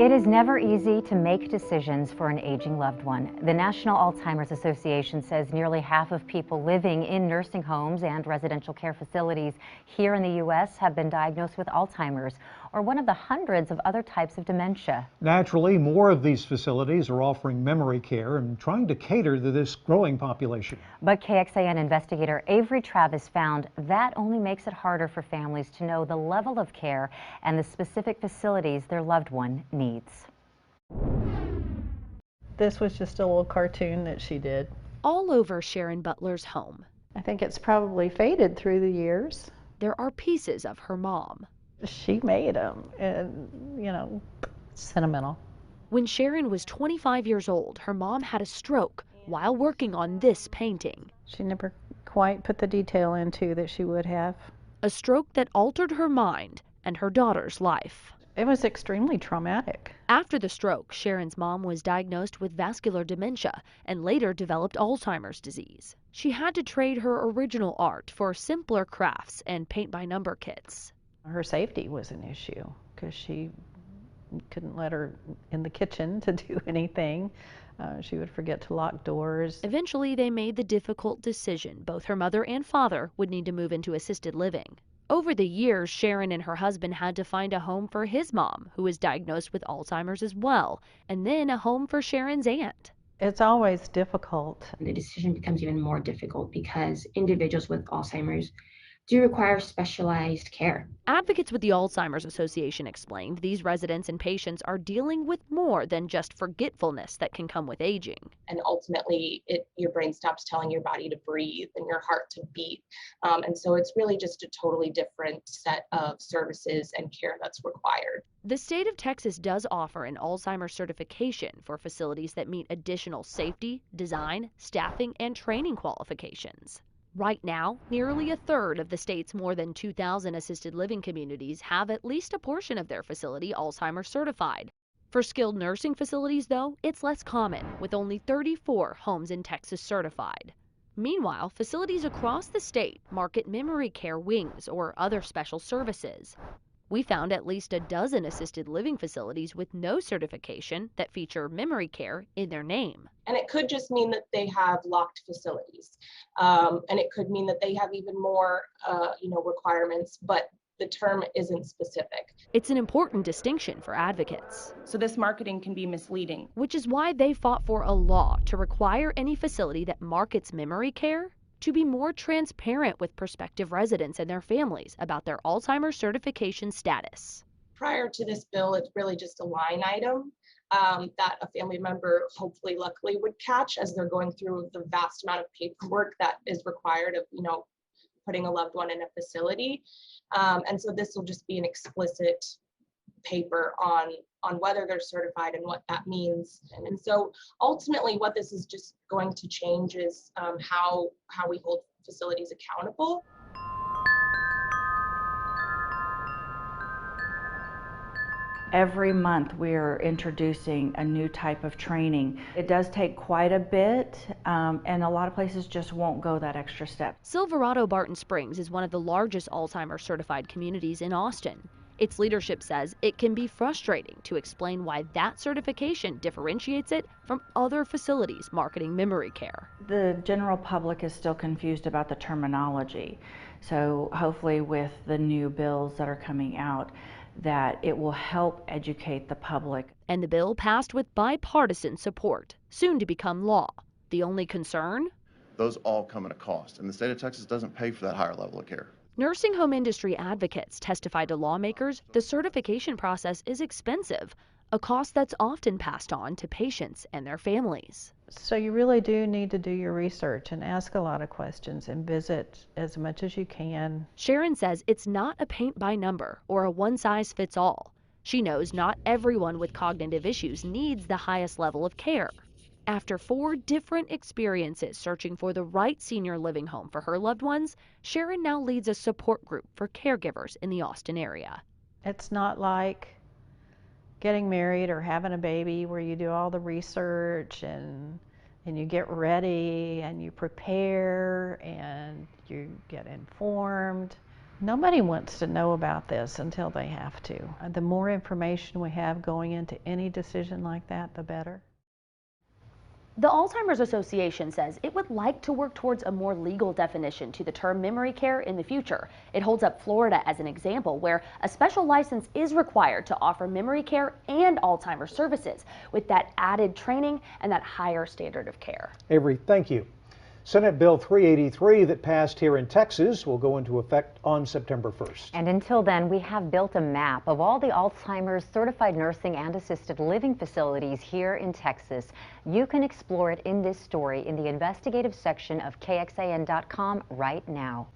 It is never easy to make decisions for an aging loved one. The National Alzheimer's Association says nearly half of people living in nursing homes and residential care facilities here in the U.S. have been diagnosed with Alzheimer's or one of the hundreds of other types of dementia. Naturally, more of these facilities are offering memory care and trying to cater to this growing population. But KXAN investigator Avery Travis found that only makes it harder for families to know the level of care and the specific facilities their loved one needs. This was just a little cartoon that she did. All over Sharon Butler's home, I think it's probably faded through the years. there are pieces of her mom. She made them, and sentimental. When Sharon was 25 years old, her mom had a stroke while working on this painting. She never quite put the detail into that she would have. A stroke that altered her mind and her daughter's life. It was extremely traumatic. After the stroke, Sharon's mom was diagnosed with vascular dementia and later developed Alzheimer's disease. She had to trade her original art for simpler crafts and paint-by-number kits. Her safety was an issue because she couldn't let her in the kitchen to do anything. She would forget to lock doors. Eventually, they made the difficult decision. Both her mother and father would need to move into assisted living. Over the years, Sharon and her husband had to find a home for his mom, who was diagnosed with Alzheimer's as well, and then a home for Sharon's aunt. It's always difficult. The decision becomes even more difficult because individuals with Alzheimer's do require specialized care. Advocates with the Alzheimer's Association explained these residents and patients are dealing with more than just forgetfulness that can come with aging. And ultimately, your brain stops telling your body to breathe and your heart to beat. And so it's really just a totally different set of services and care that's required. The state of Texas does offer an Alzheimer's certification for facilities that meet additional safety, design, staffing, and training qualifications. Right now, nearly a third of the state's more than 2,000 assisted living communities have at least a portion of their facility Alzheimer's certified. For skilled nursing facilities, though, it's less common, with only 34 homes in Texas certified. Meanwhile, facilities across the state market memory care wings or other special services. We found at least a dozen assisted living facilities with no certification that feature memory care in their name. And it could just mean that they have locked facilities. And it could mean that they have even more, requirements, but the term isn't specific. It's an important distinction for advocates. So this marketing can be misleading. Which is why they fought for a law to require any facility that markets memory care to be more transparent with prospective residents and their families about their Alzheimer's certification status. Prior to this bill, it's really just a line item that a family member, hopefully, luckily, would catch as they're going through the vast amount of paperwork that is required of, putting a loved one in a facility. And so this will just be an explicit paper on whether they're certified and what that means. And so ultimately what this is just going to change is how we hold facilities accountable. Every month we're introducing a new type of training. It does take quite a bit, and a lot of places just won't go that extra step. Silverado Barton Springs is one of the largest Alzheimer's certified communities in Austin. Its leadership says it can be frustrating to explain why that certification differentiates it from other facilities marketing memory care. The general public is still confused about the terminology, so hopefully with the new bills that are coming out, that it will help educate the public. And the bill passed with bipartisan support, soon to become law. The only concern? Those all come at a cost, and the state of Texas doesn't pay for that higher level of care. Nursing home industry advocates testified to lawmakers the certification process is expensive, a cost that's often passed on to patients and their families. So you really do need to do your research and ask a lot of questions and visit as much as you can. Sharon says it's not a paint by number or a one-size-fits-all. She knows not everyone with cognitive issues needs the highest level of care. After 4 different experiences searching for the right senior living home for her loved ones, Sharon now leads a support group for caregivers in the Austin area. It's not like getting married or having a baby where you do all the research and you get ready and you prepare and you get informed. Nobody wants to know about this until they have to. The more information we have going into any decision like that, the better. The Alzheimer's Association says it would like to work towards a more legal definition to the term memory care in the future. It holds up Florida as an example where a special license is required to offer memory care and Alzheimer's services with that added training and that higher standard of care. Avery, thank you. Senate Bill 383 that passed here in Texas will go into effect on September 1st. And until then, we have built a map of all the Alzheimer's certified nursing and assisted living facilities here in Texas. You can explore it in this story in the investigative section of KXAN.com right now.